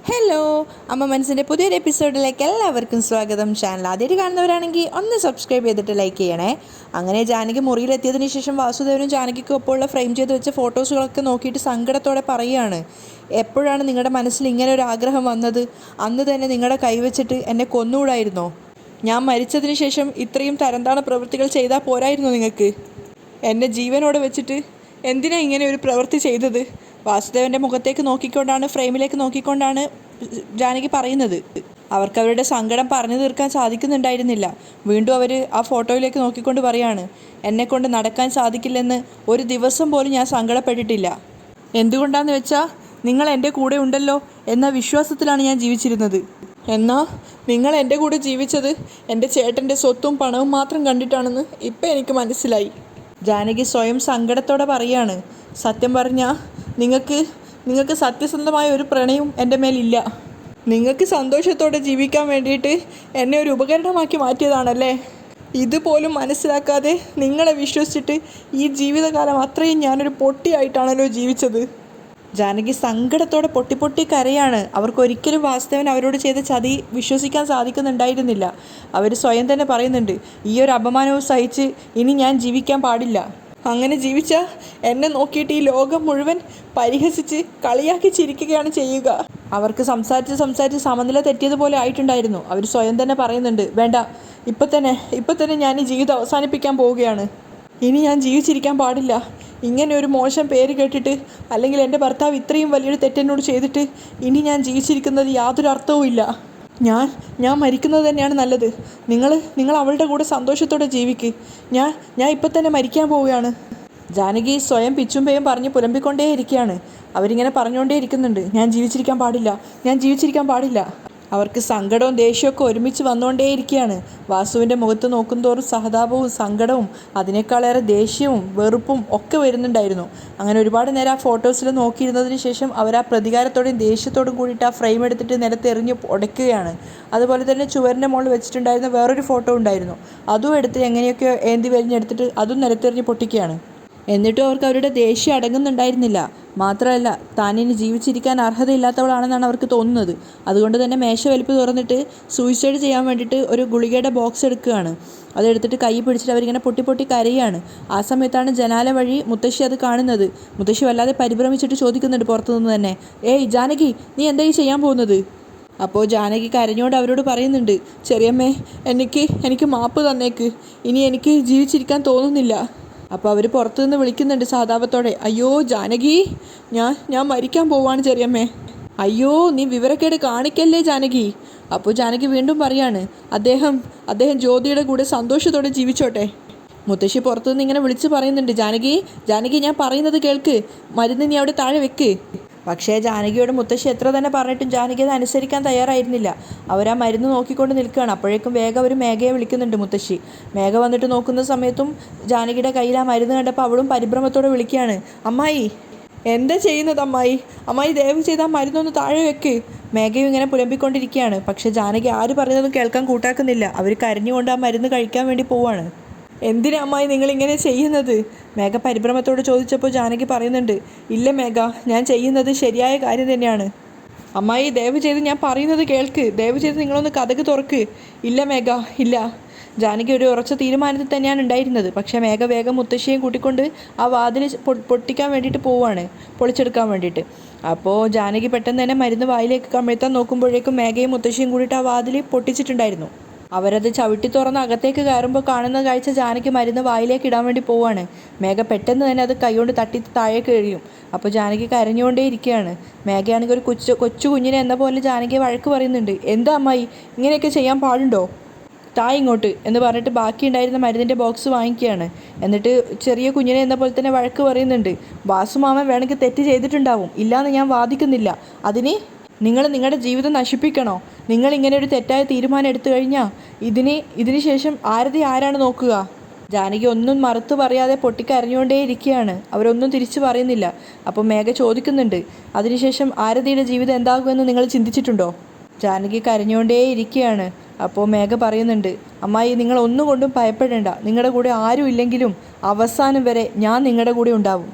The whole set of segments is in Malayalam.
ഹലോ, അമ്മ മനസ്സിൻ്റെ പുതിയൊരു എപ്പിസോഡിലേക്ക് എല്ലാവർക്കും സ്വാഗതം. ചാനൽ ആദ്യമായിട്ട് കാണുന്നവരാണെങ്കിൽ ഒന്ന് സബ്സ്ക്രൈബ് ചെയ്തിട്ട് ലൈക്ക് ചെയ്യണേ. അങ്ങനെ ജാനകി മുറിയിലെത്തിയതിന് ശേഷം വാസുദേവനും ജാനകിക്കും ഒപ്പമുള്ള ഫ്രെയിം ചെയ്ത് വെച്ച ഫോട്ടോസുകളൊക്കെ നോക്കിയിട്ട് സങ്കടത്തോടെ പറയുകയാണ്, എപ്പോഴാണ് നിങ്ങളുടെ മനസ്സിൽ ഇങ്ങനെ ഒരു ആഗ്രഹം വന്നത്? അന്ന് തന്നെ നിങ്ങളുടെ കൈവച്ചിട്ട് എന്നെ കൊന്നുകൂടായിരുന്നോ? ഞാൻ മരിച്ചതിന് ശേഷം ഇത്രയും തരംതാണ പ്രവൃത്തികൾ ചെയ്താൽ പോരായിരുന്നോ നിങ്ങൾക്ക്? എന്നെ ജീവനോടെ വെച്ചിട്ട് എന്തിനാ ഇങ്ങനെ ഒരു പ്രവൃത്തി ചെയ്തത്? വാസുദേവൻ്റെ മുഖത്തേക്ക് നോക്കിക്കൊണ്ടാണ്, ഫ്രെയിമിലേക്ക് നോക്കിക്കൊണ്ടാണ് ജാനകി പറയുന്നത്. അവർക്ക് അവരുടെ സങ്കടം പറഞ്ഞു തീർക്കാൻ സാധിക്കുന്നുണ്ടായിരുന്നില്ല. വീണ്ടും അവർ ആ ഫോട്ടോയിലേക്ക് നോക്കിക്കൊണ്ട് പറയാണ്, എന്നെക്കൊണ്ട് നടക്കാൻ സാധിക്കില്ലെന്ന് ഒരു ദിവസം പോലും ഞാൻ സങ്കടപ്പെട്ടിട്ടില്ല. എന്തുകൊണ്ടാന്ന് വെച്ചാൽ നിങ്ങൾ എൻ്റെ കൂടെ ഉണ്ടല്ലോ എന്ന വിശ്വാസത്തിലാണ് ഞാൻ ജീവിച്ചിരുന്നത്. എന്നാൽ നിങ്ങൾ എൻ്റെ കൂടെ ജീവിച്ചത് എൻ്റെ ചേട്ടൻ്റെ സ്വത്തും പണവും മാത്രം കണ്ടിട്ടാണെന്ന് ഇപ്പം എനിക്ക് മനസ്സിലായി. ജാനകി സ്വയം സങ്കടത്തോടെ പറയാണ്, സത്യം പറഞ്ഞാൽ നിങ്ങൾക്ക് സത്യസന്ധമായ ഒരു പ്രണയവും എൻ്റെ മേലില്ല. നിങ്ങൾക്ക് സന്തോഷത്തോടെ ജീവിക്കാൻ വേണ്ടിയിട്ട് എന്നെ ഒരു ഉപകരണമാക്കി മാറ്റിയതാണല്ലേ. ഇതുപോലും മനസ്സിലാക്കാതെ നിങ്ങളെ വിശ്വസിച്ചിട്ട് ഈ ജീവിതകാലം അത്രയും ഞാനൊരു പൊട്ടിയായിട്ടാണല്ലോ ജീവിച്ചത്. ജാനകി സങ്കടത്തോടെ പൊട്ടി കരയാണ്. അവർക്കൊരിക്കലും വാസുദേവൻ അവരോട് ചെയ്ത ചതി വിശ്വസിക്കാൻ സാധിക്കുന്നുണ്ടായിരുന്നില്ല. അവർ സ്വയം തന്നെ പറയുന്നുണ്ട്, ഈ ഒരു അപമാനവും സഹിച്ച് ഇനി ഞാൻ ജീവിക്കാൻ പാടില്ല. അങ്ങനെ ജീവിച്ചാൽ എന്നെ നോക്കിയിട്ട് ഈ ലോകം മുഴുവൻ പരിഹസിച്ച് കളിയാക്കി ചിരിക്കുകയാണ് ചെയ്യുക. അവർക്ക് സംസാരിച്ച് സമനില തെറ്റിയതുപോലെ ആയിട്ടുണ്ടായിരുന്നു. അവർ സ്വയം തന്നെ പറയുന്നുണ്ട്, വേണ്ട, ഇപ്പം തന്നെ ഞാൻ ഈ ജീവിതം അവസാനിപ്പിക്കാൻ പോവുകയാണ്. ഇനി ഞാൻ ജീവിച്ചിരിക്കാൻ പാടില്ല. ഇങ്ങനെ ഒരു മോശം പേര് കേട്ടിട്ട്, അല്ലെങ്കിൽ എൻ്റെ ഭർത്താവ് ഇത്രയും വലിയൊരു തെറ്റെന്നോട് ചെയ്തിട്ട് ഇനി ഞാൻ ജീവിച്ചിരിക്കുന്നത് യാതൊരു അർത്ഥവുമില്ല. ഞാൻ മരിക്കുന്നത് തന്നെയാണ് നല്ലത്. നിങ്ങൾ അവളുടെ കൂടെ സന്തോഷത്തോടെ ജീവിക്ക്. ഞാൻ ഇപ്പം തന്നെ മരിക്കാൻ പോവുകയാണ്. ജാനകി സ്വയം പിച്ചും പറഞ്ഞ് പുലമ്പിക്കൊണ്ടേ ഇരിക്കുകയാണ്. അവരിങ്ങനെ പറഞ്ഞുകൊണ്ടേ ഇരിക്കുന്നുണ്ട്, ഞാൻ ജീവിച്ചിരിക്കാൻ പാടില്ല. അവർക്ക് സങ്കടവും ദേഷ്യമൊക്കെ ഒരുമിച്ച് വന്നുകൊണ്ടേയിരിക്കുകയാണ്. വാസുവിൻ്റെ മുഖത്ത് നോക്കുന്തോറും സഹതാപവും സങ്കടവും അതിനേക്കാളേറെ ദേഷ്യവും വെറുപ്പും ഒക്കെ വരുന്നുണ്ടായിരുന്നു. അങ്ങനെ ഒരുപാട് നേരം ആ ഫോട്ടോസിൽ നോക്കിയിരുന്നതിന് ശേഷം അവർ ആ പ്രതികാരത്തോടെയും ദേഷ്യത്തോടും കൂടിയിട്ട് ആ ഫ്രെയിം എടുത്തിട്ട് നിലത്തെറിഞ്ഞ് ഉടയ്ക്കുകയാണ്. അതുപോലെ തന്നെ ചുവരിൻ്റെ മുകളിൽ വെച്ചിട്ടുണ്ടായിരുന്ന വേറൊരു ഫോട്ടോ ഉണ്ടായിരുന്നു. അതും എടുത്ത് എങ്ങനെയൊക്കെ ഏന്തി വലിഞ്ഞെടുത്തിട്ട് അതും നിലത്തെറിഞ്ഞ് പൊട്ടിക്കുകയാണ്. എന്നിട്ടും അവർക്ക് അവരുടെ ദേഷ്യം അടങ്ങുന്നുണ്ടായിരുന്നില്ല. മാത്രമല്ല, താനിനി ജീവിച്ചിരിക്കാൻ അർഹതയില്ലാത്തവളാണെന്നാണ് അവർക്ക് തോന്നുന്നത്. അതുകൊണ്ട് തന്നെ മേശ വലിപ്പ് തുറന്നിട്ട് സൂയിസൈഡ് ചെയ്യാൻ വേണ്ടിയിട്ട് ഒരു ഗുളികയുടെ ബോക്സ് എടുക്കുകയാണ്. അതെടുത്തിട്ട് കൈ പിടിച്ചിട്ട് അവരിങ്ങനെ പൊട്ടി കരയാണ്. ആ സമയത്താണ് ജനാല വഴി മുത്തശ്ശി അത് കാണുന്നത്. മുത്തശ്ശി വല്ലാതെ പരിഭ്രമിച്ചിട്ട് ചോദിക്കുന്നുണ്ട് പുറത്തുനിന്ന് തന്നെ, ഏയ് ജാനകി, നീ എന്താ ഈ ചെയ്യാൻ പോകുന്നത്? അപ്പോൾ ജാനകി കരഞ്ഞോണ്ട് അവരോട് പറയുന്നുണ്ട്, ചെറിയമ്മേ, എനിക്ക് മാപ്പ് തന്നേക്ക്. ഇനി എനിക്ക് ജീവിച്ചിരിക്കാൻ തോന്നുന്നില്ല. അപ്പോൾ അവർ പുറത്തുനിന്ന് വിളിക്കുന്നുണ്ട് സഹതാപത്തോടെ, അയ്യോ ജാനകി, ഞാൻ മരിക്കാൻ പോവാണ് ചെറിയമ്മേ. അയ്യോ, നീ വിവരക്കേട് കാണിക്കല്ലേ ജാനകി. അപ്പോൾ ജാനകി വീണ്ടും പറയാണ്, അദ്ദേഹം ജ്യോതിയുടെ കൂടെ സന്തോഷത്തോടെ ജീവിച്ചോട്ടെ. മുത്തശ്ശി പുറത്തുനിന്ന് ഇങ്ങനെ വിളിച്ച് പറയുന്നുണ്ട്, ജാനകി ഞാൻ പറയുന്നത് കേൾക്ക്, മരുന്ന് നീ അവിടെ താഴെ വെക്ക്. പക്ഷേ ജാനകിയോട് മുത്തശ്ശി എത്ര തന്നെ പറഞ്ഞിട്ടും ജാനകി അത് അനുസരിക്കാൻ തയ്യാറായിരുന്നില്ല. അവർ ആ മരുന്ന് നോക്കിക്കൊണ്ട് നിൽക്കുകയാണ്. അപ്പോഴേക്കും വേഗം അവർ മേഘയെ വിളിക്കുന്നുണ്ട് മുത്തശ്ശി. മേഘ വന്നിട്ട് നോക്കുന്ന സമയത്തും ജാനകിയുടെ കയ്യിൽ ആ മരുന്ന് കണ്ടപ്പോൾ അവളും പരിഭ്രമത്തോടെ വിളിക്കുകയാണ്, അമ്മായി, എന്താ ചെയ്യുന്നത് അമ്മായി, ദയവ് ചെയ്ത് ആ മരുന്നൊന്ന് താഴെ വെക്ക്. മേഘയും ഇങ്ങനെ പുലമ്പിക്കൊണ്ടിരിക്കുകയാണ്. പക്ഷേ ജാനകി ആര് പറയുന്നതും കേൾക്കാൻ കൂട്ടാക്കുന്നില്ല. അവർ കരഞ്ഞുകൊണ്ട് ആ മരുന്ന് കഴിക്കാൻ വേണ്ടി പോവാണ്. എന്തിനാ അമ്മായി നിങ്ങളിങ്ങനെ ചെയ്യുന്നത്? മേഘ പരിഭ്രമത്തോട് ചോദിച്ചപ്പോൾ ജാനകി പറയുന്നുണ്ട്, ഇല്ല മേഘ, ഞാൻ ചെയ്യുന്നത് ശരിയായ കാര്യം തന്നെയാണ്. അമ്മായി, ദയവ് ചെയ്ത് ഞാൻ പറയുന്നത് കേൾക്ക്. ദയവ് ചെയ്ത് നിങ്ങളൊന്ന് കതക് തുറക്ക്. ഇല്ല മേഘ, ഇല്ല. ജാനകി ഒരു ഉറച്ച തീരുമാനത്തിൽ തന്നെയാണ് ഉണ്ടായിരുന്നത്. പക്ഷേ മേഘ വേഗം മുത്തശ്ശിയെയും കൂട്ടിക്കൊണ്ട് ആ വാതിൽ പൊട്ടിക്കാൻ വേണ്ടിയിട്ട് പോവുകയാണ്, പൊളിച്ചെടുക്കാൻ വേണ്ടിയിട്ട്. അപ്പോൾ ജാനകി പെട്ടെന്ന് തന്നെ മരുന്ന് വായിലേക്ക് കമിഴ്ത്താൻ നോക്കുമ്പോഴേക്കും മേഘയും മുത്തശ്ശിയും കൂടിയിട്ട് ആ വാതിൽ പൊട്ടിച്ചിട്ടുണ്ടായിരുന്നു. അവരത് ചവിട്ടി തുറന്ന് അകത്തേക്ക് കയറുമ്പോൾ കാണുന്ന കാഴ്ച ജാനകി മരുന്ന് വായിലേക്ക് ഇടാൻ വേണ്ടി പോവാണ്. മേഘ പെട്ടെന്ന് തന്നെ അത് കൈകൊണ്ട് തട്ടി താഴേക്ക് എറിയും. അപ്പോൾ ജാനകി കരഞ്ഞുകൊണ്ടേ ഇരിക്കുകയാണ്. മേഘയാണെങ്കിൽ ഒരു കൊച്ചു കുഞ്ഞിനെ എന്ന പോലെ ജാനകിയെ വഴക്ക് പറയുന്നുണ്ട്, എന്താ അമ്മായി, ഇങ്ങനെയൊക്കെ ചെയ്യാൻ പാടുണ്ടോ? ഇങ്ങോട്ട് എന്ന് പറഞ്ഞിട്ട് ബാക്കി ഉണ്ടായിരുന്ന മരുന്നിൻ്റെ ബോക്സ് വാങ്ങിക്കുകയാണ്. എന്നിട്ട് ചെറിയ കുഞ്ഞിനെ എന്ന പോലെ തന്നെ വഴക്ക് പറയുന്നുണ്ട്, വാസുമാമൻ വേണമെങ്കിൽ തെറ്റ് ചെയ്തിട്ടുണ്ടാവും, ഇല്ലയെന്ന് ഞാൻ വാദിക്കുന്നില്ല. അതിന് നിങ്ങൾ നിങ്ങളുടെ ജീവിതം നശിപ്പിക്കണോ? നിങ്ങളിങ്ങനെ ഒരു തെറ്റായ തീരുമാനം എടുത്തു കഴിഞ്ഞാൽ ഇതിന് ശേഷം ആരാണ് നോക്കുക? ജാനകി ഒന്നും മറുത്തു പറയാതെ പൊട്ടിക്കരഞ്ഞുകൊണ്ടേ ഇരിക്കുകയാണ്. അവരൊന്നും തിരിച്ചു പറയുന്നില്ല. അപ്പോൾ മേഘ ചോദിക്കുന്നുണ്ട്, അതിനുശേഷം ആരതിയുടെ ജീവിതം എന്താകുമെന്ന് നിങ്ങൾ ചിന്തിച്ചിട്ടുണ്ടോ? ജാനകി കരഞ്ഞുകൊണ്ടേ ഇരിക്കുകയാണ്. അപ്പോൾ മേഘ പറയുന്നുണ്ട്, അമ്മായി, നിങ്ങൾ ഒന്നുകൊണ്ടും ഭയപ്പെടേണ്ട. നിങ്ങളുടെ കൂടെ ആരും ഇല്ലെങ്കിലും അവസാനം വരെ ഞാൻ നിങ്ങളുടെ കൂടെ ഉണ്ടാവും.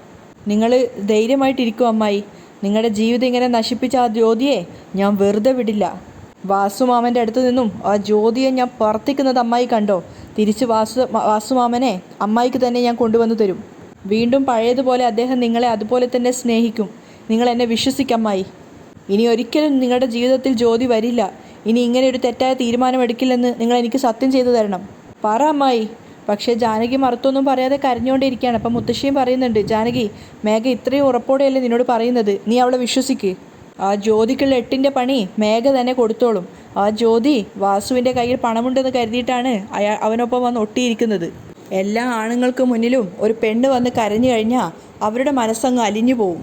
നിങ്ങൾ ധൈര്യമായിട്ടിരിക്കും അമ്മായി. നിങ്ങളുടെ ജീവിതം ഇങ്ങനെ നശിപ്പിച്ച ആ ജ്യോതിയെ ഞാൻ വെറുതെ വിടില്ല. വാസുമാമൻ്റെ അടുത്ത് നിന്നും ആ ജ്യോതിയെ ഞാൻ പറത്തിക്കുന്നത് അമ്മായി കണ്ടോ? തിരിച്ച് വാസുമാമനെ അമ്മായിക്ക് തന്നെ ഞാൻ കൊണ്ടുവന്നു തരും. വീണ്ടും പഴയതുപോലെ അദ്ദേഹം നിങ്ങളെ അതുപോലെ തന്നെ സ്നേഹിക്കും. നിങ്ങൾ എന്നെ വിശ്വസിക്കമ്മായി. ഇനി ഒരിക്കലും നിങ്ങളുടെ ജീവിതത്തിൽ ജ്യോതി വരില്ല. ഇനി ഇങ്ങനെ ഒരു തെറ്റായ തീരുമാനമെടുക്കില്ലെന്ന് നിങ്ങൾ എനിക്ക് സത്യം ചെയ്തു തരണം. പറ അമ്മായി. പക്ഷേ ജാനകി മറുത്തൊന്നും പറയാതെ കരഞ്ഞുകൊണ്ടിരിക്കുകയാണ്. അപ്പം മുത്തശ്ശിയും പറയുന്നുണ്ട്, ജാനകി, മേഘ ഇത്രയും ഉറപ്പോടെയല്ലേ നിന്നോട് പറയുന്നത്, നീ അവളെ വിശ്വസിക്ക്. ആ ജ്യോതിക്കുള്ള 8ൻ്റെ പണി മേഘ തന്നെ കൊടുത്തോളും. ആ ജ്യോതി വാസുവിൻ്റെ കയ്യിൽ പണമുണ്ടെന്ന് കരുതിയിട്ടാണ് അവനൊപ്പം വന്ന് ഒട്ടിയിരിക്കുന്നത്. എല്ലാ ആണുങ്ങൾക്ക് മുന്നിലും ഒരു പെണ്ണ് വന്ന് കരഞ്ഞു കഴിഞ്ഞാൽ അവരുടെ മനസ്സങ്ങ് അലിഞ്ഞു പോവും.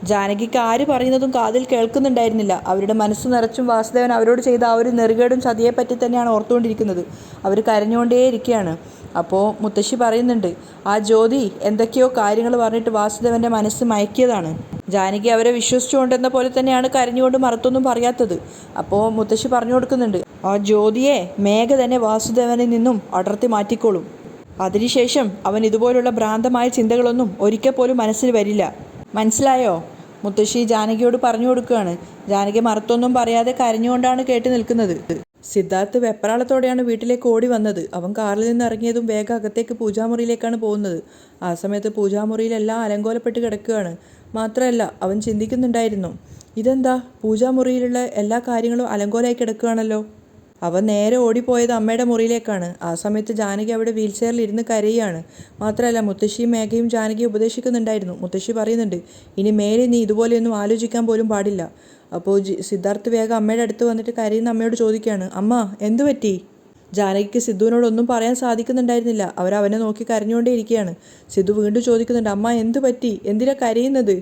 ജാനകിക്ക് ആര് പറയുന്നതും കാതിൽ കേൾക്കുന്നുണ്ടായിരുന്നില്ല. അവരുടെ മനസ്സ് നിറച്ചും വാസുദേവൻ അവരോട് ചെയ്ത ആ ഒരു നെറുകേടും ചതിയെപ്പറ്റി തന്നെയാണ് ഓർത്തുകൊണ്ടിരിക്കുന്നത്. അവർ കരഞ്ഞുകൊണ്ടേയിരിക്കുകയാണ്. അപ്പോൾ മുത്തശ്ശി പറയുന്നുണ്ട്, ആ ജ്യോതി എന്തൊക്കെയോ കാര്യങ്ങൾ പറഞ്ഞിട്ട് വാസുദേവൻ്റെ മനസ്സ് മയക്കിയതാണ്. ജാനകി അവരെ വിശ്വസിച്ചുകൊണ്ടെന്ന പോലെ തന്നെയാണ് കരഞ്ഞുകൊണ്ട് മറുത്തൊന്നും പറയാത്തത്. അപ്പോൾ മുത്തശ്ശി പറഞ്ഞു കൊടുക്കുന്നുണ്ട്, ആ ജ്യോതിയെ മേഘ തന്നെ വാസുദേവനിൽ നിന്നും അടർത്തി മാറ്റിക്കോളും. അതിനുശേഷം അവൻ ഇതുപോലുള്ള ഭ്രാന്തമായ ചിന്തകളൊന്നും ഒരിക്കൽ പോലും മനസ്സിൽ വരില്ല. മനസ്സിലായോ? മുത്തശ്ശി ജാനകിയോട് പറഞ്ഞു കൊടുക്കുകയാണ്. ജാനകി മറുത്തൊന്നും പറയാതെ കരഞ്ഞുകൊണ്ടാണ് കേട്ട് നിൽക്കുന്നത്. സിദ്ധാർത്ഥ് വെപ്രാളത്തോടെയാണ് വീട്ടിലേക്ക് ഓടി വന്നത്. അവൻ കാറിൽ നിന്ന് ഇറങ്ങിയതും വേഗം അകത്തേക്ക് പൂജാമുറിയിലേക്കാണ് പോകുന്നത്. ആ സമയത്ത് പൂജാമുറിയിലെല്ലാം അലങ്കോലപ്പെട്ട് കിടക്കുകയാണ്. മാത്രമല്ല അവൻ ചിന്തിക്കുന്നുണ്ടായിരുന്നു, ഇതെന്താ പൂജാമുറിയിലുള്ള എല്ലാ കാര്യങ്ങളും അലങ്കോലമായി കിടക്കുകയാണല്ലോ. അവൻ നേരെ ഓടിപ്പോയത് അമ്മയുടെ മുറിയിലേക്കാണ്. ആ സമയത്ത് ജാനകി അവിടെ വീൽ ചെയറിൽ ഇരുന്ന് കരയുകയാണ്. മാത്രമല്ല മുത്തശ്ശിയും മേഘയും ജാനകിയെ ഉപദേശിക്കുന്നുണ്ടായിരുന്നു. മുത്തശ്ശി പറയുന്നുണ്ട്, ഇനി മേലെ നീ ഇതുപോലെയൊന്നും ആലോചിക്കാൻ പോലും പാടില്ല. അപ്പോൾ സിദ്ധാർത്ഥ് വേഗം അമ്മയുടെ അടുത്ത് വന്നിട്ട് കരയുന്ന അമ്മയോട് ചോദിക്കുകയാണ്, അമ്മ എന്തു പറ്റി? ജാനകിക്ക് സിദ്ധുവിനോടൊന്നും പറയാൻ സാധിക്കുന്നുണ്ടായിരുന്നില്ല. അവനെ നോക്കി കരഞ്ഞുകൊണ്ടേ ഇരിക്കുകയാണ്. സിദ്ധു വീണ്ടും ചോദിക്കുന്നുണ്ട്, അമ്മ എന്തു പറ്റി? എന്തിനാ കരയുന്നത്?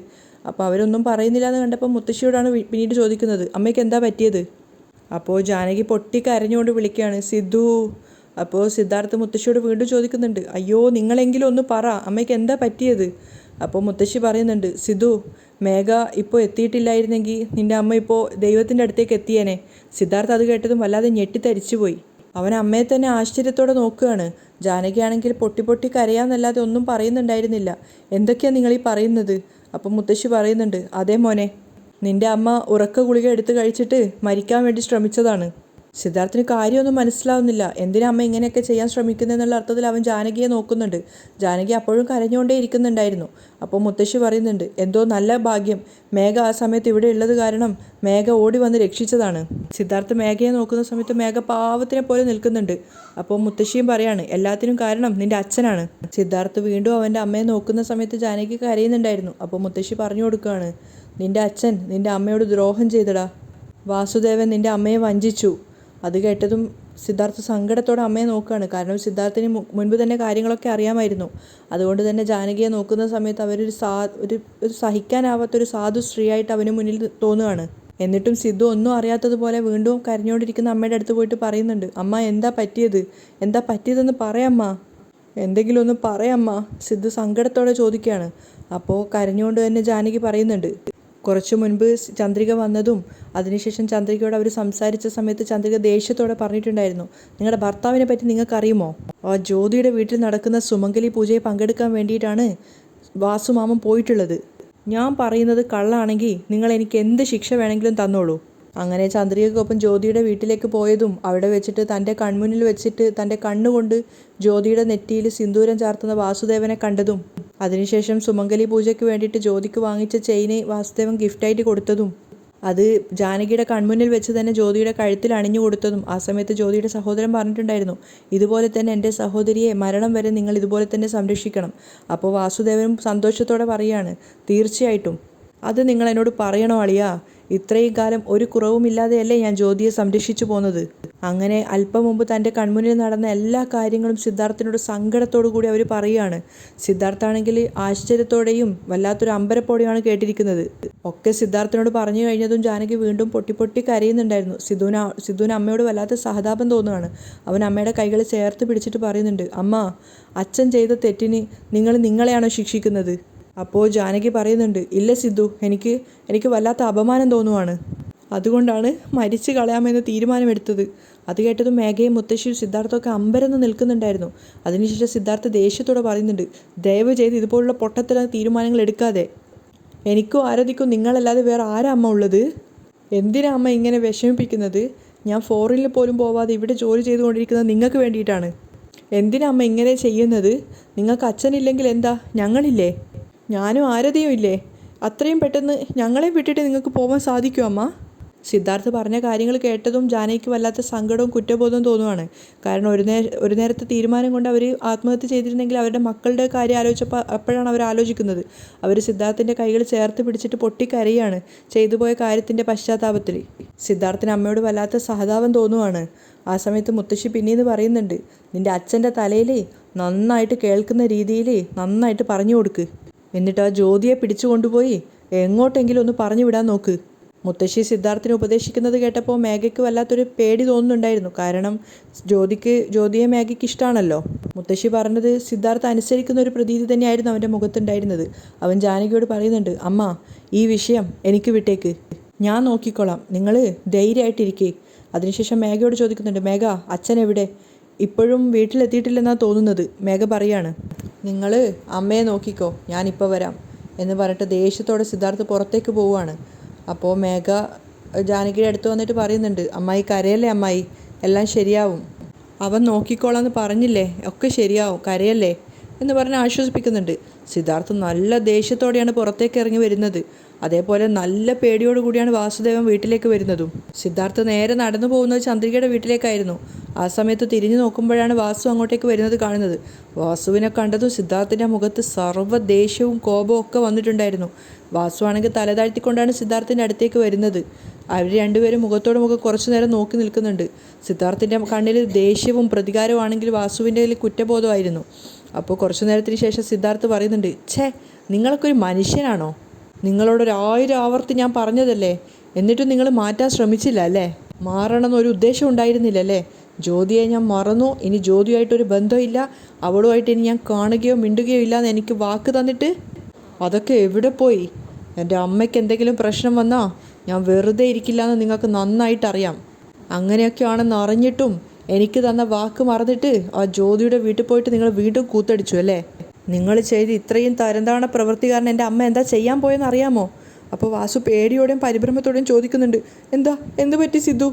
അപ്പോൾ അവരൊന്നും പറയുന്നില്ല എന്ന് കണ്ടപ്പോൾ മുത്തശ്ശിയോടാണ് പിന്നീട് ചോദിക്കുന്നത്, അമ്മയ്ക്ക് എന്താ പറ്റിയത്? അപ്പോൾ ജാനകി പൊട്ടി കരഞ്ഞുകൊണ്ട് വിളിക്കുകയാണ്, സിദ്ധു. അപ്പോൾ സിദ്ധാർത്ഥ് മുത്തശ്ശിയോട് വീണ്ടും ചോദിക്കുന്നുണ്ട്, അയ്യോ നിങ്ങളെങ്കിലും ഒന്ന് പറ, അമ്മയ്ക്ക് എന്താ പറ്റിയത്? അപ്പോൾ മുത്തശ്ശി പറയുന്നുണ്ട്, സിദ്ധു, മേഘ ഇപ്പോൾ എത്തിയിട്ടില്ലായിരുന്നെങ്കിൽ നിൻ്റെ അമ്മ ഇപ്പോൾ ദൈവത്തിൻ്റെ അടുത്തേക്ക് എത്തിയേനെ. സിദ്ധാർത്ഥ് അത് കേട്ടതും വല്ലാതെ ഞെട്ടിത്തരിച്ചുപോയി. അവൻ അമ്മയെ തന്നെ ആശ്ചര്യത്തോടെ നോക്കുകയാണ്. ജാനകിയാണെങ്കിൽ പൊട്ടി പൊട്ടി കരയാന്നല്ലാതെ ഒന്നും പറയുന്നുണ്ടായിരുന്നില്ല. എന്തൊക്കെയാണ് നിങ്ങളീ പറയുന്നത്? അപ്പം മുത്തശ്ശി പറയുന്നുണ്ട്, അതേ മോനെ, നിൻ്റെ അമ്മ ഉറക്ക ഗുളിക എടുത്ത് കഴിച്ചിട്ട് മരിക്കാൻ വേണ്ടി ശ്രമിച്ചതാണ്. സിദ്ധാർത്ഥിന് കാര്യമൊന്നും മനസ്സിലാവുന്നില്ല. എന്തിനാ അമ്മ ഇങ്ങനെയൊക്കെ ചെയ്യാൻ ശ്രമിക്കുന്നതെന്നുള്ള അർത്ഥത്തിൽ അവൻ ജാനകിയെ നോക്കുന്നുണ്ട്. ജാനകി അപ്പോഴും കരഞ്ഞുകൊണ്ടേ ഇരിക്കുന്നുണ്ടായിരുന്നു. അപ്പോൾ മുത്തശ്ശി പറയുന്നുണ്ട്, എന്തോ നല്ല ഭാഗ്യം, മേഘ ആ സമയത്ത് ഇവിടെ ഉള്ളത് കാരണം മേഘ ഓടി വന്ന് രക്ഷിച്ചതാണ്. സിദ്ധാർത്ഥ് മേഘയെ നോക്കുന്ന സമയത്ത് മേഘ പാവത്തിനെ പോലെ നിൽക്കുന്നുണ്ട്. അപ്പോൾ മുത്തശ്ശിയും പറയാണ്, എല്ലാത്തിനും കാരണം നിൻ്റെ അച്ഛനാണ്. സിദ്ധാർത്ഥ് വീണ്ടും അവൻ്റെ അമ്മയെ നോക്കുന്ന സമയത്ത് ജാനകി കരയുന്നുണ്ടായിരുന്നു. അപ്പോൾ മുത്തശ്ശി പറഞ്ഞു കൊടുക്കുകയാണ്, നിൻ്റെ അച്ഛൻ നിൻ്റെ അമ്മയോട് ദ്രോഹം ചെയ്തടാ. വാസുദേവൻ നിൻ്റെ അമ്മയെ വഞ്ചിച്ചു. അത് കേട്ടതും സിദ്ധാർത്ഥ് സങ്കടത്തോടെ അമ്മയെ നോക്കുകയാണ്. കാരണം സിദ്ധാർത്ഥിന് മുൻപ് തന്നെ കാര്യങ്ങളൊക്കെ അറിയാമായിരുന്നു. അതുകൊണ്ട് തന്നെ ജാനകിയെ നോക്കുന്ന സമയത്ത് അവരൊരു ഒരു സഹിക്കാനാവാത്തൊരു സാധു സ്ത്രീയായിട്ട് അവന് മുന്നിൽ തോന്നുകയാണ്. എന്നിട്ടും സിദ്ധു ഒന്നും അറിയാത്തതുപോലെ വീണ്ടും കരഞ്ഞുകൊണ്ടിരിക്കുന്ന അമ്മയുടെ അടുത്ത് പോയിട്ട് പറയുന്നുണ്ട്, അമ്മ എന്താ പറ്റിയത്? എന്താ പറ്റിയതെന്ന് പറയമ്മ, എന്തെങ്കിലും ഒന്ന് പറയമ്മ. സിദ്ധു സങ്കടത്തോടെ ചോദിക്കുകയാണ്. അപ്പോൾ കരഞ്ഞുകൊണ്ട് തന്നെ ജാനകി പറയുന്നുണ്ട്, കുറച്ചു മുൻപ് ചന്ദ്രിക വന്നതും അതിനുശേഷം ചന്ദ്രികയോട് അവർ സംസാരിച്ച സമയത്ത് ചന്ദ്രിക ദേഷ്യത്തോടെ പറഞ്ഞിട്ടുണ്ടായിരുന്നു, നിങ്ങളുടെ ഭർത്താവിനെ പറ്റി നിങ്ങൾക്കറിയുമോ? ആ ജ്യോതിയുടെ വീട്ടിൽ നടക്കുന്ന സുമംഗലി പൂജയെ പങ്കെടുക്കാൻ വേണ്ടിയിട്ടാണ് വാസുമാമൻ പോയിട്ടുള്ളത്. ഞാൻ പറയുന്നത് കള്ളാണെങ്കിൽ നിങ്ങൾ എനിക്ക് എന്ത് ശിക്ഷ വേണമെങ്കിലും തന്നോളൂ. അങ്ങനെ ചന്ദ്രികയ്ക്കൊപ്പം ജ്യോതിയുടെ വീട്ടിലേക്ക് പോയതും അവിടെ വെച്ചിട്ട് തൻ്റെ കൺമുന്നിൽ വെച്ചിട്ട് തൻ്റെ കണ്ണുകൊണ്ട് ജ്യോതിയുടെ നെറ്റിയിൽ സിന്ദൂരം ചാർത്തുന്ന വാസുദേവനെ കണ്ടതും അതിനുശേഷം സുമംഗലി പൂജയ്ക്ക് വേണ്ടിയിട്ട് ജ്യോതിക്ക് വാങ്ങിച്ച ചെയിന് വാസുദേവൻ ഗിഫ്റ്റായിട്ട് കൊടുത്തതും അത് ജാനകിയുടെ കൺമുന്നിൽ വെച്ച് തന്നെ ജ്യോതിയുടെ കഴുത്തിൽ അണിഞ്ഞു കൊടുത്തതും ആ സമയത്ത് ജ്യോതിയുടെ സഹോദരൻ പറഞ്ഞിട്ടുണ്ടായിരുന്നു, ഇതുപോലെ തന്നെ എൻ്റെ സഹോദരിയെ മരണം വരെ നിങ്ങൾ ഇതുപോലെ തന്നെ സംരക്ഷിക്കണം. അപ്പോൾ വാസുദേവനും സന്തോഷത്തോടെ പറയുകയാണ്, തീർച്ചയായിട്ടും അത് നിങ്ങൾ എന്നോട് പറയണോ അളിയാ? ഇത്രയും കാലം ഒരു കുറവുമില്ലാതെയല്ലേ ഞാൻ ജ്യോതിയെ സംരക്ഷിച്ചു പോന്നത്. അങ്ങനെ അല്പം മുമ്പ് തൻ്റെ കൺമുന്നിൽ നടന്ന എല്ലാ കാര്യങ്ങളും സിദ്ധാർത്ഥിനോട് സങ്കടത്തോടു കൂടി അവർ പറയുകയാണ്. സിദ്ധാർത്ഥാണെങ്കിൽ ആശ്ചര്യത്തോടെയും വല്ലാത്തൊരു അമ്പരപ്പോടെയാണ് കേട്ടിരിക്കുന്നത്. ഒക്കെ സിദ്ധാർത്ഥിനോട് പറഞ്ഞു കഴിഞ്ഞതും ജാനകി വീണ്ടും പൊട്ടി പൊട്ടി കരയുന്നുണ്ടായിരുന്നു. സിദ്ധുവിന് അമ്മയോട് വല്ലാത്ത സഹതാപം തോന്നുകയാണ്. അവൻ അമ്മയുടെ കൈകൾ ചേർത്ത് പിടിച്ചിട്ട് പറയുന്നുണ്ട്, അമ്മ, അച്ഛൻ ചെയ്ത തെറ്റിന് നിങ്ങളെയാണോ ശിക്ഷിക്കുന്നത്? അപ്പോൾ ജാനകി പറയുന്നുണ്ട്, ഇല്ല സിദ്ധു, എനിക്ക് വല്ലാത്ത അപമാനം തോന്നുവാണ്. അതുകൊണ്ടാണ് മരിച്ചു കളയാമെന്ന് തീരുമാനമെടുത്തത്. അത് കേട്ടതും മേഘയും മുത്തശ്ശിയും സിദ്ധാർത്ഥമൊക്കെ അമ്പരന്ന് നിൽക്കുന്നുണ്ടായിരുന്നു. അതിനുശേഷം സിദ്ധാർത്ഥ ദേഷ്യത്തോടെ പറയുന്നുണ്ട്, ദയവ് ചെയ്ത് ഇതുപോലുള്ള പൊട്ടത്തര തീരുമാനങ്ങൾ എടുക്കാതെ. എനിക്കും ആരാധിക്കും നിങ്ങളല്ലാതെ വേറെ ആരാ അമ്മ ഉള്ളത്? എന്തിനാ അമ്മ ഇങ്ങനെ വിഷമിപ്പിക്കുന്നത്? ഞാൻ ഫോറിനിൽ പോലും പോവാതെ ഇവിടെ ജോലി ചെയ്തുകൊണ്ടിരിക്കുന്നത് നിങ്ങൾക്ക് വേണ്ടിയിട്ടാണ്. എന്തിനാ അമ്മ ഇങ്ങനെ ചെയ്യുന്നത്? നിങ്ങൾക്ക് അച്ഛനില്ലെങ്കിൽ എന്താ, ഞങ്ങളില്ലേ? ഞാനും ആരതിയും ഇല്ലേ? അത്രയും പെട്ടെന്ന് ഞങ്ങളെ വിട്ടിട്ട് നിങ്ങൾക്ക് പോകാൻ സാധിക്കുമോ അമ്മ? സിദ്ധാർത്ഥ് പറഞ്ഞ കാര്യങ്ങൾ കേട്ടതും ജാനകിക്ക് വല്ലാത്ത സങ്കടവും കുറ്റബോധവും തോന്നുവാണ്. കാരണം ഒരു നേരത്തെ തീരുമാനം കൊണ്ട് അവർ ആത്മഹത്യ ചെയ്തിരുന്നെങ്കിൽ അവരുടെ മക്കളുടെ കാര്യം ആലോചിച്ചപ്പോൾ അപ്പോഴാണ് അവർ ആലോചിക്കുന്നത്. അവർ സിദ്ധാർത്ഥിൻ്റെ കൈകൾ ചേർത്ത് പിടിച്ചിട്ട് പൊട്ടിക്കരയാണ് ചെയ്തുപോയ കാര്യത്തിൻ്റെ പശ്ചാത്താപത്തിൽ. സിദ്ധാർത്ഥിന് അമ്മയോട് വല്ലാത്ത സഹതാപം തോന്നുവാണ്. ആ സമയത്ത് മുത്തശ്ശി പിന്നീന്ന് പറയുന്നുണ്ട്, നിൻ്റെ അച്ഛൻ്റെ തലയിൽ നന്നായിട്ട് കേൾക്കുന്ന രീതിയിൽ നന്നായിട്ട് പറഞ്ഞു കൊടുക്ക്. എന്നിട്ട് ആ ജ്യോതിയെ പിടിച്ചു കൊണ്ടുപോയി എങ്ങോട്ടെങ്കിലും ഒന്ന് പറഞ്ഞു വിടാൻ നോക്ക്. മുത്തശ്ശി സിദ്ധാർത്ഥിനെ ഉപദേശിക്കുന്നത് കേട്ടപ്പോൾ മേഘയ്ക്ക് വല്ലാത്തൊരു പേടി തോന്നുന്നുണ്ടായിരുന്നു. കാരണം ജ്യോതിയെ മേഘയ്ക്ക് ഇഷ്ടമാണല്ലോ. മുത്തശ്ശി പറഞ്ഞത് സിദ്ധാർത്ഥ് അനുസരിക്കുന്ന ഒരു പ്രതീതി തന്നെയായിരുന്നു അവൻ്റെ മുഖത്തുണ്ടായിരുന്നത്. അവൻ ജാനകിയോട് പറയുന്നുണ്ട്, അമ്മ ഈ വിഷയം എനിക്ക് വിട്ടേക്ക്, ഞാൻ നോക്കിക്കോളാം, നിങ്ങൾ ധൈര്യമായിട്ടിരിക്കേ. അതിനുശേഷം മേഘയോട് ചോദിക്കുന്നുണ്ട്, മേഘ അച്ഛൻ എവിടെ? ഇപ്പോഴും വീട്ടിലെത്തിയിട്ടില്ലെന്നാണ് തോന്നുന്നത്. മേഘ പറയാണ്, നിങ്ങൾ അമ്മയെ നോക്കിക്കോ, ഞാനിപ്പോൾ വരാം എന്ന് പറഞ്ഞിട്ട് ദേഷ്യത്തോടെ സിദ്ധാർത്ഥ് പുറത്തേക്ക് പോവുകയാണ്. അപ്പോൾ മേഘ ജാനകിയുടെ അടുത്ത് വന്നിട്ട് പറയുന്നുണ്ട്, അമ്മായി കരയല്ലേ അമ്മായി, എല്ലാം ശരിയാവും, അവൻ നോക്കിക്കോളാന്ന് പറഞ്ഞില്ലേ, ഒക്കെ ശരിയാവും, കരയല്ലേ എന്ന് പറഞ്ഞ് ആശ്വസിപ്പിക്കുന്നുണ്ട്. സിദ്ധാർത്ഥ് നല്ല ദേഷ്യത്തോടെയാണ് പുറത്തേക്ക് ഇറങ്ങി വരുന്നത്. അതേപോലെ നല്ല പേടിയോട് കൂടിയാണ് വാസുദേവൻ വീട്ടിലേക്ക് വരുന്നതും. സിദ്ധാർത്ഥ് നേരെ നടന്നു പോകുന്നത് ചന്ദ്രികയുടെ വീട്ടിലേക്കായിരുന്നു. ആ സമയത്ത് തിരിഞ്ഞു നോക്കുമ്പോഴാണ് വാസു അങ്ങോട്ടേക്ക് വരുന്നത് കാണുന്നത്. വാസുവിനെ കണ്ടതും സിദ്ധാർത്ഥിൻ്റെ മുഖത്ത് സർവ്വ ദേഷ്യവും കോപവും ഒക്കെ വന്നിട്ടുണ്ടായിരുന്നു. വാസു ആണെങ്കിൽ തലതാഴ്ത്തിക്കൊണ്ടാണ് സിദ്ധാർത്ഥിൻ്റെ അടുത്തേക്ക് വരുന്നത്. അവർ രണ്ടുപേരും മുഖത്തോട് മുഖം കുറച്ചു നേരം നോക്കി നിൽക്കുന്നുണ്ട്. സിദ്ധാർത്ഥിൻ്റെ കണ്ണിൽ ദേഷ്യവും പ്രതികാരവും ആണെങ്കിൽ വാസുവിൻ്റെ കുറ്റബോധമായിരുന്നു. അപ്പോൾ കുറച്ചു നേരത്തിന് ശേഷം സിദ്ധാർത്ഥ് പറയുന്നുണ്ട്, ഛേ നിങ്ങളൊക്കെ ഒരു മനുഷ്യനാണോ? നിങ്ങളോടൊരു ആവർത്തി ഞാൻ പറഞ്ഞതല്ലേ, എന്നിട്ടും നിങ്ങൾ മാറ്റാൻ ശ്രമിച്ചില്ല അല്ലേ? മാറണമെന്നൊരു ഉദ്ദേശം ഉണ്ടായിരുന്നില്ലല്ലേ? ജ്യോതിയെ ഞാൻ മറന്നു, ഇനി ജ്യോതിയായിട്ടൊരു ബന്ധമില്ല, അവളുമായിട്ട് ഇനി ഞാൻ കാണുകയോ മിണ്ടുകയോ ഇല്ല എന്ന് എനിക്ക് വാക്ക് തന്നിട്ട് അതൊക്കെ എവിടെ പോയി? എൻ്റെ അമ്മയ്ക്ക് എന്തെങ്കിലും പ്രശ്നം വന്നാൽ ഞാൻ വെറുതെ ഇരിക്കില്ല എന്ന് നിങ്ങൾക്ക് നന്നായിട്ടറിയാം. അങ്ങനെയൊക്കെയാണെന്ന് അറിഞ്ഞിട്ടും എനിക്ക് തന്ന വാക്ക് മറന്നിട്ട് ആ ജ്യോതിയുടെ വീട്ടിൽ പോയിട്ട് നിങ്ങൾ വീണ്ടും കൂത്തടിച്ചു അല്ലേ? നിങ്ങൾ ചെയ്ത് ഇത്രയും തരംതാണ പ്രവൃത്തി കാരണം എൻ്റെ അമ്മ എന്താ ചെയ്യാൻ പോയെന്ന് അറിയാമോ? അപ്പോൾ വാസു പേടിയോടെയും പരിഭ്രമത്തോടെയും ചോദിക്കുന്നുണ്ട്, എന്ത് പറ്റി സിദ്ധു?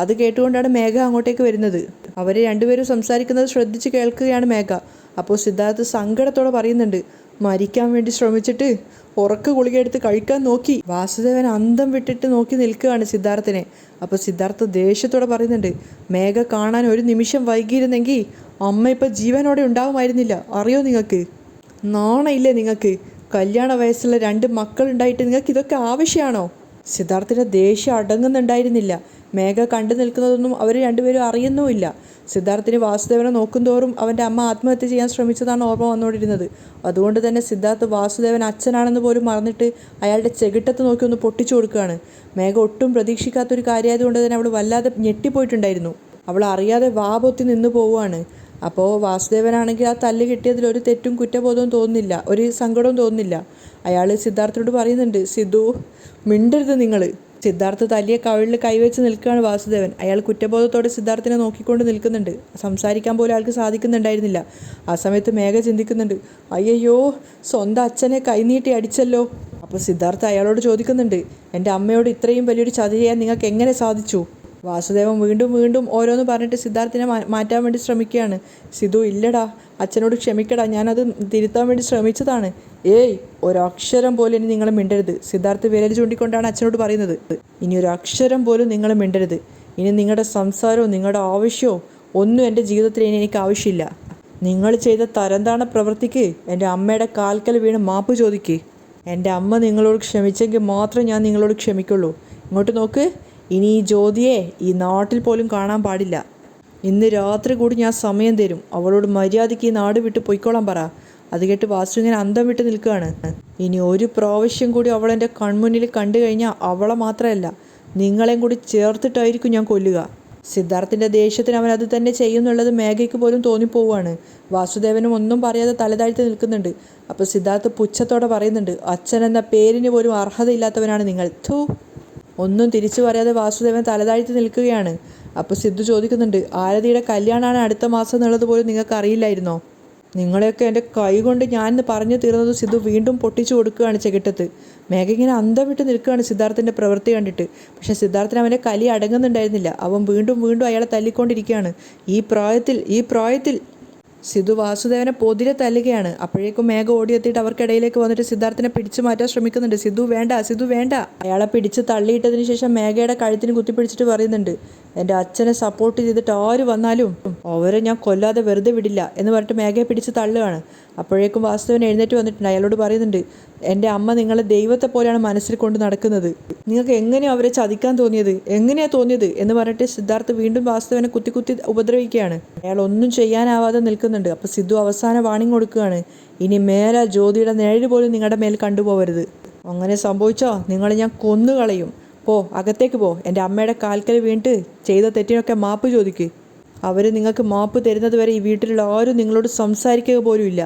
അത് കേട്ടുകൊണ്ടാണ് മേഘ അങ്ങോട്ടേക്ക് വരുന്നത്. അവർ രണ്ടുപേരും സംസാരിക്കുന്നത് ശ്രദ്ധിച്ച് കേൾക്കുകയാണ് മേഘ. അപ്പോൾ സിദ്ധാർത്ഥ് സങ്കടത്തോടെ പറയുന്നുണ്ട്, മരിക്കാൻ വേണ്ടി ശ്രമിച്ചിട്ട് ഉറക്ക ഗുളിക എടുത്ത് കഴിക്കാൻ നോക്കി. വാസുദേവൻ അന്തം വിട്ടിട്ട് നോക്കി നിൽക്കുകയാണ് സിദ്ധാർത്ഥിനെ. അപ്പോൾ സിദ്ധാർത്ഥ ദേഷ്യത്തോടെ പറയുന്നുണ്ട്, മേഘ കാണാൻ ഒരു നിമിഷം വൈകിയിരുന്നെങ്കിൽ അമ്മ ഇപ്പം ജീവനോടെ ഉണ്ടാവുമായിരുന്നില്ല, അറിയോ നിങ്ങൾക്ക്? നാണയില്ലേ നിങ്ങൾക്ക്? കല്യാണ വയസ്സുള്ള 2 മക്കളുണ്ടായിട്ട് നിങ്ങൾക്ക് ഇതൊക്കെ ആവശ്യമാണോ? സിദ്ധാർത്ഥിൻ്റെ ദേഷ്യം അടങ്ങുന്നുണ്ടായിരുന്നില്ല. മേഘ കണ്ടു നിൽക്കുന്നതൊന്നും അവർ രണ്ടുപേരും അറിയുന്നുമില്ല. സിദ്ധാർത്ഥിന് വാസുദേവനെ നോക്കുന്തോറും അവൻ്റെ അമ്മ ആത്മഹത്യ ചെയ്യാൻ ശ്രമിച്ചതാണ് ഓർമ്മ വന്നുകൊണ്ടിരുന്നത്. അതുകൊണ്ട് തന്നെ സിദ്ധാർത്ഥ് വാസുദേവൻ അച്ഛനാണെന്ന് പോലും മറന്നിട്ട് അയാളുടെ ചെകിട്ടത്ത് നോക്കി ഒന്ന് പൊട്ടിച്ചു കൊടുക്കുകയാണ്. മേഘ ഒട്ടും പ്രതീക്ഷിക്കാത്തൊരു കാര്യമായതുകൊണ്ട് തന്നെ അവൾ വല്ലാതെ ഞെട്ടിപ്പോയിട്ടുണ്ടായിരുന്നു. അവൾ അറിയാതെ വാ പൊത്തി നിന്ന് പോവുകയാണ്. അപ്പോൾ വാസുദേവനാണെങ്കിൽ ആ തല്ല് കിട്ടിയതിൽ ഒരു തെറ്റും കുറ്റബോധവും തോന്നുന്നില്ല, ഒരു സങ്കടവും തോന്നുന്നില്ല. അയാൾ സിദ്ധാർത്ഥനോട് പറയുന്നുണ്ട്, സിദ്ധു മിണ്ടരുത് നിങ്ങൾ. സിദ്ധാർത്ഥ് തല്ലിയ കവിളിൽ കൈവച്ച് നിൽക്കുകയാണ് വാസുദേവൻ. അയാൾ കുറ്റബോധത്തോടെ സിദ്ധാർത്ഥിനെ നോക്കിക്കൊണ്ട് നിൽക്കുന്നുണ്ട്. സംസാരിക്കാൻ പോലും അയാൾക്ക് സാധിക്കുന്നുണ്ടായിരുന്നില്ല. ആ സമയത്ത് മേഘ ചിന്തിക്കുന്നുണ്ട്, അയ്യോ സ്വന്തം അച്ഛനെ കൈനീട്ടി അടിച്ചല്ലോ. അപ്പോൾ സിദ്ധാർത്ഥ് അയാളോട് ചോദിക്കുന്നുണ്ട്, എൻ്റെ അമ്മയോട് ഇത്രയും വലിയൊരു ചതി ചെയ്യാൻ നിങ്ങൾക്ക് എങ്ങനെ സാധിച്ചു? വാസുദേവൻ വീണ്ടും ഓരോന്ന് പറഞ്ഞിട്ട് സിദ്ധാർത്ഥിനെ മാറ്റാൻ വേണ്ടി ശ്രമിക്കുകയാണ്. സിധു ഇല്ലടാ, അച്ഛനോട് ക്ഷമിക്കടാ, ഞാനത് തിരുത്താൻ വേണ്ടി ശ്രമിച്ചതാണ്. ഏയ് ഒരക്ഷരം പോലും ഇനി നിങ്ങൾ മിണ്ടരുത്. സിദ്ധാർത്ഥ് വിരൽ ചൂണ്ടിക്കൊണ്ടാണ് അച്ഛനോട് പറയുന്നത്, ഇനി ഒരു അക്ഷരം പോലും നിങ്ങൾ മിണ്ടരുത്. ഇനി നിങ്ങളുടെ സംസാരവും നിങ്ങളുടെ ആവശ്യവും ഒന്നും എൻ്റെ ജീവിതത്തിൽ ഇനി എനിക്ക് ആവശ്യമില്ല. നിങ്ങൾ ചെയ്ത തരംതാണ പ്രവൃത്തിക്ക് എൻ്റെ അമ്മയുടെ കാൽക്കൽ വീണ് മാപ്പ് ചോദിക്ക്. എൻ്റെ അമ്മ നിങ്ങളോട് ക്ഷമിച്ചെങ്കിൽ മാത്രം ഞാൻ നിങ്ങളോട് ക്ഷമിക്കുള്ളൂ. ഇങ്ങോട്ട് നോക്ക്, ഇനി ഈ ജ്യോതിയെ ഈ നാട്ടിൽ പോലും കാണാൻ പാടില്ല. ഇന്ന് രാത്രി കൂടി ഞാൻ സമയം തരും. അവളോട് മര്യാദയ്ക്ക് ഈ നാട് വിട്ട് പൊയ്ക്കോളാൻ പറ. അത് കേട്ട് വാസു ഇങ്ങനെ അന്തം വിട്ട് നിൽക്കുകയാണ്. ഇനി ഒരു പ്രാവശ്യം കൂടി അവളെൻ്റെ കൺമുന്നിൽ കണ്ടു കഴിഞ്ഞാൽ അവളെ മാത്രമല്ല നിങ്ങളെയും കൂടി ചേർത്തിട്ടായിരിക്കും ഞാൻ കൊല്ലുക. സിദ്ധാർത്ഥിൻ്റെ ദേഷ്യത്തിന് അവൻ അത് തന്നെ ചെയ്യുന്നുള്ളത് മേഘയ്ക്ക് പോലും തോന്നിപ്പോവുകയാണ്. വാസുദേവനും ഒന്നും പറയാതെ തലതാഴ്ത്തി നിൽക്കുന്നുണ്ട്. അപ്പോൾ സിദ്ധാർത്ഥ് പുച്ഛത്തോടെ പറയുന്നുണ്ട്, അച്ഛൻ എന്ന പേരിന് പോലും അർഹതയില്ലാത്തവനാണ് നിങ്ങൾ. ഒന്നും തിരിച്ചു പറയാതെ വാസുദേവൻ തലതാഴ്ത്തി നിൽക്കുകയാണ്. അപ്പോൾ സിദ്ധു ചോദിക്കുന്നുണ്ട്, ആരതിയുടെ കല്യാണമാണ് അടുത്ത മാസം എന്നുള്ളത് പോലും നിങ്ങൾക്ക് അറിയില്ലായിരുന്നോ? നിങ്ങളെയൊക്കെ എൻ്റെ കൈ കൊണ്ട് ഞാനെന്ന് പറഞ്ഞു തീർന്നത് സിദ്ധു വീണ്ടും പൊട്ടിച്ചു കൊടുക്കുകയാണ് ചെകിട്ടത്ത്. മേഘ ഇങ്ങനെ അന്തം വിട്ട് നിൽക്കുകയാണ് സിദ്ധാർത്ഥിൻ്റെ പ്രവൃത്തി കണ്ടിട്ട്. പക്ഷേ സിദ്ധാർത്ഥിന് അവൻ്റെ കലി അടങ്ങുന്നുണ്ടായിരുന്നില്ല. അവൻ വീണ്ടും വീണ്ടും അയാളെ തല്ലിക്കൊണ്ടിരിക്കുകയാണ്. ഈ പ്രായത്തിൽ സിധു വാസുദേവനെ പൊതിരെ തല്ലുകയാണ്. അപ്പോഴേക്കും മേഘ ഓടിയെത്തിയിട്ട് അവർക്കിടയിലേക്ക് വന്നിട്ട് സിദ്ധാർത്ഥിനെ പിടിച്ചു മാറ്റാൻ ശ്രമിക്കുന്നുണ്ട്. സിധു വേണ്ട. അയാളെ പിടിച്ച് തള്ളിയിട്ടതിന് ശേഷം മേഘയുടെ കഴുത്തിന് കുത്തിപ്പിടിച്ചിട്ട് പറയുന്നുണ്ട്, എൻ്റെ അച്ഛനെ സപ്പോർട്ട് ചെയ്തിട്ട് ആര് വന്നാലും അവരെ ഞാൻ കൊല്ലാതെ വെറുതെ വിടില്ല എന്ന് പറഞ്ഞിട്ട് മേഘയെ പിടിച്ച് തള്ളുകയാണ്. അപ്പോഴേക്കും വാസുദേവൻ എഴുന്നേറ്റ് വന്നിട്ടുണ്ട്. അയാളോട് പറയുന്നുണ്ട്, എൻ്റെ അമ്മ നിങ്ങളെ ദൈവത്തെ പോലെയാണ് മനസ്സിൽ കൊണ്ട് നടക്കുന്നത്. നിങ്ങൾക്ക് എങ്ങനെയാണ് അവരെ ചതിക്കാൻ തോന്നിയത് എന്ന് പറഞ്ഞിട്ട് സിദ്ധാർത്ഥ് വീണ്ടും വാസുദേവനെ കുത്തി കുത്തി ഉപദ്രവിക്കുകയാണ്. അയാൾ ഒന്നും ചെയ്യാനാവാതെ നിൽക്കുന്നുണ്ട്. അപ്പോൾ സിദ്ധു അവസാന വാണിംഗ് കൊടുക്കുകയാണ്, ഇനി മേലെ ജ്യോതിയുടെ നിഴല് പോലും നിങ്ങളുടെ മേൽ കണ്ടുപോകരുത്. അങ്ങനെ സംഭവിച്ചോ നിങ്ങളെ ഞാൻ കൊന്നുകളയും. അകത്തേക്ക് പോ. എൻ്റെ അമ്മയുടെ കാൽക്കൽ വീണിട്ട് ചെയ്ത തെറ്റിനൊക്കെ മാപ്പ് ചോദിക്ക്. അവർ നിങ്ങൾക്ക് മാപ്പ് തരുന്നത് വരെ ഈ വീട്ടിലുള്ള ആരും നിങ്ങളോട് സംസാരിക്കുക പോലും ഇല്ല.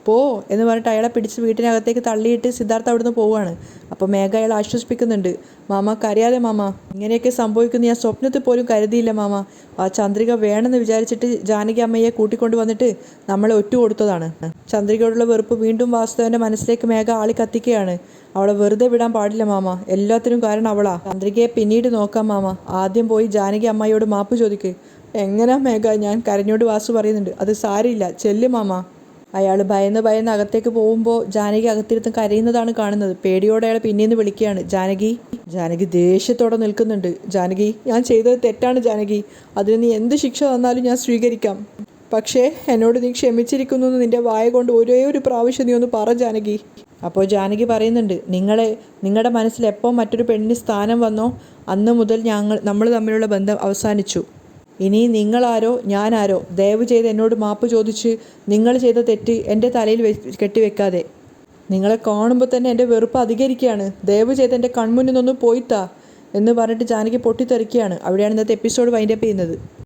പോ എന്ന് പറഞ്ഞിട്ട് അയാളെ പിടിച്ച് വീട്ടിനകത്തേക്ക് തള്ളിയിട്ട് സിദ്ധാർത്ഥ അവിടുന്ന് പോവുകയാണ്. അപ്പോൾ മേഘ അയാളെ ആശ്വസിപ്പിക്കുന്നുണ്ട്, മാമ കരയാതെ മാമ, ഇങ്ങനെയൊക്കെ സംഭവിക്കുന്ന ഞാൻ സ്വപ്നത്തിൽ പോലും കരുതിയില്ല മാമ. ആ ചന്ദ്രിക വേണമെന്ന് വിചാരിച്ചിട്ട് ജാനകി അമ്മയെ കൂട്ടിക്കൊണ്ട് വന്നിട്ട് നമ്മളെ ഒറ്റ കൊടുത്തതാണ്. ചന്ദ്രികയോടുള്ള വെറുപ്പ് വീണ്ടും വാസുദേവൻ്റെ മനസ്സിലേക്ക് മേഘ ആളി കത്തിക്കുകയാണ്. അവളെ വെറുതെ വിടാൻ പാടില്ല മാമ, എല്ലാത്തിനും കാരണം അവളാ. ചന്ദ്രികയെ പിന്നീട് നോക്കാം മാമ, ആദ്യം പോയി ജാനകി അമ്മയോട് മാപ്പ് ചോദിക്ക്. എങ്ങനാ മേഘ, ഞാൻ കരഞ്ഞോട് വാസു പറയുന്നുണ്ട്. അത് സാരില്ല, ചെല്ലു മാമ. അയാൾ ഭയന്ന് അകത്തേക്ക് പോകുമ്പോൾ ജാനകി അകത്തിരുന്ന് കരയുന്നതാണ് കാണുന്നത്. പേടിയോടെ അയാൾ പിന്നീന്ന് വിളിക്കുകയാണ്, ജാനകി ദേഷ്യത്തോടെ നിൽക്കുന്നുണ്ട്. ജാനകി, ഞാൻ ചെയ്തത് തെറ്റാണ് ജാനകി, അതിന് നീ എന്ത് ശിക്ഷ തന്നാലും ഞാൻ സ്വീകരിക്കാം. പക്ഷേ എന്നോട് നീ ക്ഷമിച്ചിരിക്കുന്നു എന്ന് നിൻ്റെ വായ കൊണ്ട് ഒരേ ഒരു പ്രാവശ്യം നീ ഒന്ന് പറ ജാനകി. അപ്പോൾ ജാനകി പറയുന്നുണ്ട്, നിങ്ങളുടെ മനസ്സിൽ എപ്പോൾ മറ്റൊരു പെണ്ണിന് സ്ഥാനം വന്നോ അന്ന് മുതൽ നമ്മൾ തമ്മിലുള്ള ബന്ധം അവസാനിച്ചു. ഇനി നിങ്ങളാരോ ഞാനാരോ ദയവ് ചെയ്ത് എന്നോട് മാപ്പ് ചോദിച്ച് നിങ്ങൾ ചെയ്ത തെറ്റ് എൻ്റെ തലയിൽ കെട്ടിവെക്കാതെ. നിങ്ങളെ കാണുമ്പോൾ തന്നെ എൻ്റെ വെറുപ്പ് അധികരിക്കുകയാണ്. ദയവ് ചെയ്ത് എൻ്റെ കൺമുന്നിൽ നിന്നൊന്ന് പോയിത്താ എന്ന് പറഞ്ഞിട്ട് ജാനകി പൊട്ടിത്തെറിക്കുകയാണ്. അവിടെയാണ് ഇന്നത്തെ എപ്പിസോഡ് വൈൻഡപ്പ് ചെയ്യുന്നത്.